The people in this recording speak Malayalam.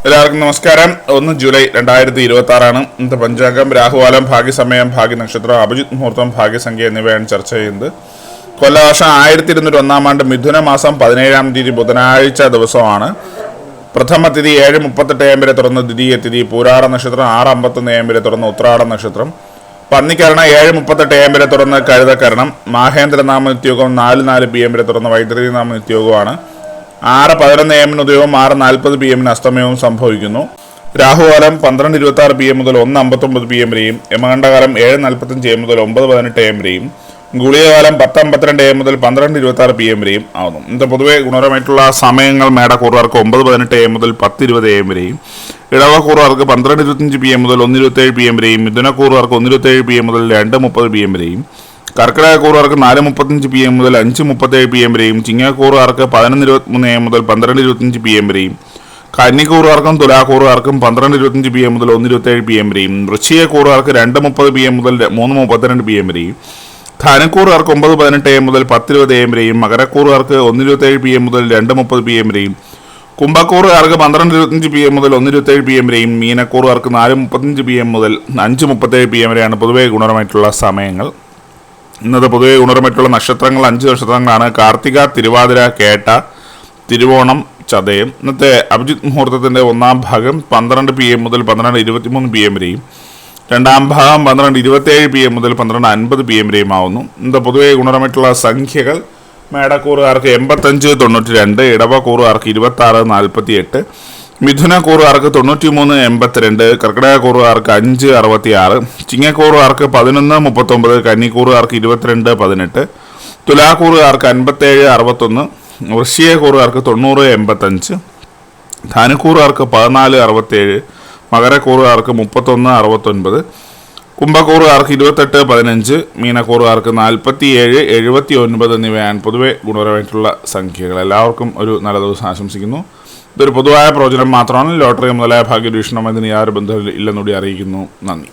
എല്ലാവർക്കും നമസ്കാരം. 1 ജൂലൈ 2026 ഇന്നത്തെ പഞ്ചാംഗം. രാഹുകാലം, ഭാഗ്യസമയം, ഭാഗ്യനക്ഷത്രം, അഭിജിത് മുഹൂർത്തം, ഭാഗ്യസംഖ്യ എന്നിവയാണ് ചർച്ച ചെയ്യുന്നത്. കൊല്ലവർഷം 1201 ആണ്ട് മിഥുന മാസം 17-ാം തീയതി ബുധനാഴ്ച ദിവസമാണ്. പ്രഥമ തിഥി 7:38 AM വരെ തുറന്ന് ദ്വിതീയ തിഥി പൂരാട നക്ഷത്രം 6:51 AM വരെ തുറന്ന് ഉത്രാട നക്ഷത്രം. പന്നിക്കരണം 7:38 AM വരെ തുറന്ന് കഴുതക്കരണം. മാഹേന്ദ്രനാമ നിത്യോഗം 4:04 PM വരെ തുറന്ന് വൈദ്യുതി നാമ നിത്യോഗമാണ്. 6:11 AM ഉദയവും 6:40 PM അസ്തമയവും സംഭവിക്കുന്നു. രാഹുകാലം 12:26 PM മുതൽ 1:59 PM വരെയും, യമകണ്ഠകാലം 7:45 AM മുതൽ 9:18 AM വരെയും, ഗുളികകാലം 10:52 AM മുതൽ 12:26 PM വരെയും ആവുന്നു. ഇന്നത്തെ പൊതുവെ ഗുണപരമായിട്ടുള്ള സമയങ്ങൾ മേടക്കൂറുകാർക്ക് 9:18 AM മുതൽ 10:20 AM വരെയും, ഇടവക്കൂറുകാർക്ക് 12:25 PM മുതൽ 1:27 PM വരെയും, മിഥുനക്കൂറുകാർക്ക് 1:27 PM മുതൽ 2:30 PM വരെയും, കർക്കിടകക്കൂറുകാർക്ക് 4:35 PM മുതൽ 5:37 PM വരെയും, ചിങ്ങക്കൂറുകാർക്ക് 11:23 AM മുതൽ 12:25 PM വരെയും, കന്നിക്കൂറുകാർക്കും തുലാക്കൂറുകാർക്കും 12:25 PM മുതൽ 1:27 PM വരെയും, വൃശ്ചികക്കൂറുകാർക്ക് 2:30 PM മുതൽ 3:32 PM വരെയും, ധനുക്കൂറുകാർക്ക് 9:18 AM മുതൽ 10:20 AM വരെയും, മകരക്കൂറുകാർക്ക് 1:27 PM മുതൽ 2:30 PM വരെയും, കുംഭക്കൂറുകാർക്ക് 12:25 PM മുതൽ 1:27 PM വരെയും, മീനക്കൂറുകാർക്ക് 4:35 PM മുതൽ 5:37 PM വരെയാണ് പൊതുവെ ഗുണപരമായിട്ടുള്ള സമയങ്ങൾ. ഇന്നത്തെ പൊതുവെ ഗുണപരമായിട്ടുള്ള നക്ഷത്രങ്ങൾ 5 നക്ഷത്രങ്ങളാണ്: കാർത്തിക, തിരുവാതിര, കേട്ട, തിരുവോണം, ചതയം. ഇന്നത്തെ അഭിജിത് മുഹൂർത്തത്തിൻ്റെ 1-ാം ഭാഗം 12 PM മുതൽ 12:23 PM വരെയും, 2-ാം ഭാഗം 12:27 PM മുതൽ 12:50 PM വരെയും ആവുന്നു. ഇന്നത്തെ പൊതുവെ ഗുണപരമായിട്ടുള്ള സംഖ്യകൾ: മേടക്കൂറുകാർക്ക് 85-92, ഇടവക്കൂറുകാർക്ക് 26-48, മിഥുനക്കൂറുകാർക്ക് 93-82, കർക്കിടകക്കൂറുകാർക്ക് 5-66, ചിങ്ങക്കൂറുകാർക്ക് 11-39, കന്നിക്കൂറുകാർക്ക് 22-18, തുലാക്കൂറുകാർക്ക് 57-61, വൃശ്ചികക്കൂറുകാർക്ക് 90-85, ധനുക്കൂറുകാർക്ക് 14-67, മകരക്കൂറുകാർക്ക് 31-69, കുംഭക്കൂറുകാർക്ക് 28-15, മീനക്കൂറുകാർക്ക് 47-79 എന്നിവയാണ് പൊതുവെ ഗുണപരമായിട്ടുള്ള സംഖ്യകൾ. എല്ലാവർക്കും ഒരു നല്ല ദിവസം ആശംസിക്കുന്നു. ഇതൊരു പൊതുവായ പ്രവചനം മാത്രമാണ്. ലോട്ടറി മുതലായ ഭാഗ്യവീക്ഷണം ഇതിന് യാതൊരു ബന്ധവും ഇല്ലെന്നുകൂടി അറിയിക്കുന്നു. നന്ദി.